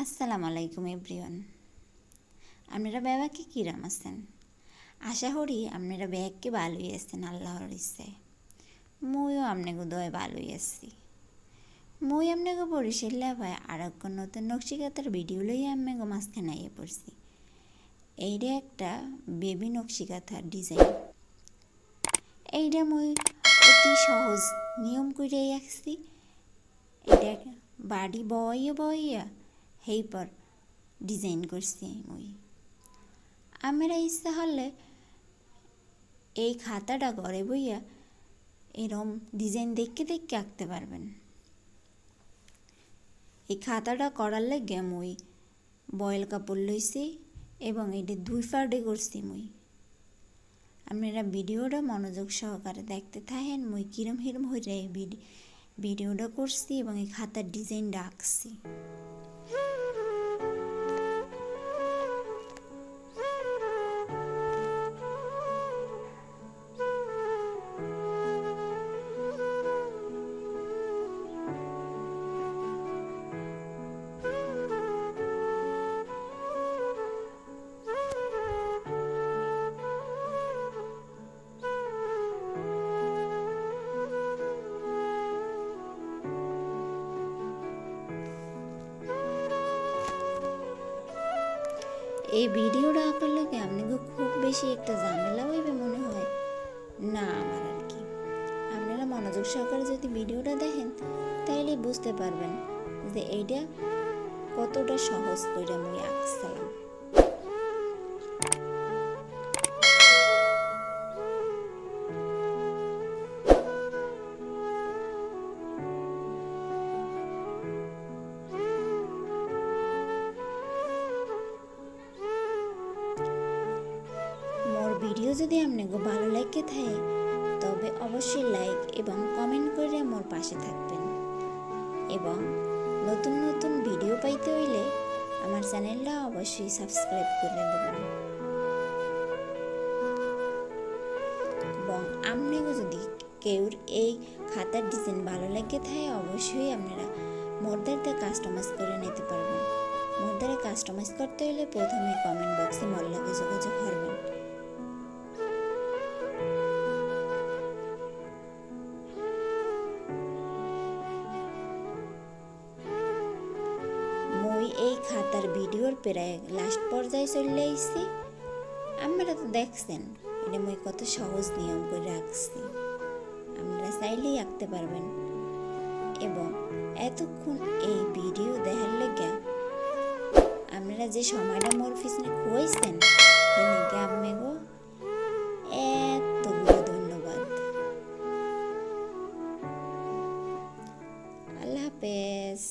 আসসালামু আলাইকুম এভরিওয়ান। আপনারা ব্যাবাকে কিরাম আছেন? আশা করি আপনারা ব্যাগকে ভালোই আছেন আল্লাহর ইচ্ছায়। মইও আপনাকে দয় ভালোই আছি। মই আপনাকে বরিশাল লাভায় আর এক নতুন নকশি কাথার ভিডিও লইয়া আপনাকে মাঝখানে আইয়ে পড়ছি। এইটা একটা বেবি নকশি কাথার ডিজাইন। এইটা মই অতি সহজ নিয়ম করে রাখছি। এটা বাড়ি বইয়া হেইপর ডিজাইন করছি মই। আমরা ইচ্ছা হলে এই খাতাটা ঘরে বইয়া এরম ডিজাইন দেখে আঁকতে পারবেন। এই খাতাটা করার লাগে মই বয়েল কাপড় লইছি এবং এটা 2 পার্টে করছি মই। আপনারা ভিডিওটা মনোযোগ সহকারে দেখতে থাকেন মই কিরম হইরে ভিডিওটা করছি এবং এই খাতার ডিজাইনটা আঁকছি। এই ভিডিওটা আঁকার লাগে আপনাকে খুব বেশি একটা ঝামেলা হইবে মনে হয় না আমার আর কি। আপনারা মনোযোগ সহকারে যদি ভিডিওটা দেখেন তাইলে বুঝতে পারবেন যে এইটা কতটা সহজ করে আমি আঁকছিলাম। ভিডিও যদি আপনাকে ভালো লাগে থাকে তবে অবশ্যই লাইক এবং কমেন্ট করে আমার পাশে থাকবেন এবং নতুন নতুন ভিডিও পাইতে হইলে আমার চ্যানেলটা অবশ্যই সাবস্ক্রাইব করে দেবেন। এবং আপনাকে যদি কেউ এই খাতার ডিজাইন ভালো লাগে থাকে অবশ্যই আপনারা মোর দ্বারা কাস্টমাইজ করে নিতে পারবেন। মোর দ্বারা কাস্টমাইজ করতে হলে প্রথমে কমেন্ট বক্সে মোর লাগে যোগাযোগ করবেন। এই খাতার ভিডিওর প্রায় লাস্ট পর্যায়ে চলে আইছি। আপনারা তো দেখছেন এটা মই কত সহজ নিয়ম করে রাখছি। আপনারা চাইলেই আঁকতে পারবেন এবং এতক্ষণ এই ভিডিও দেখার লেগে আপনারা যে সময়টা মোর পিছনে খুঁজছেন সেটাকে আপনাকে এতগুলো ধন্যবাদ। আল্লাহ হাফেজ।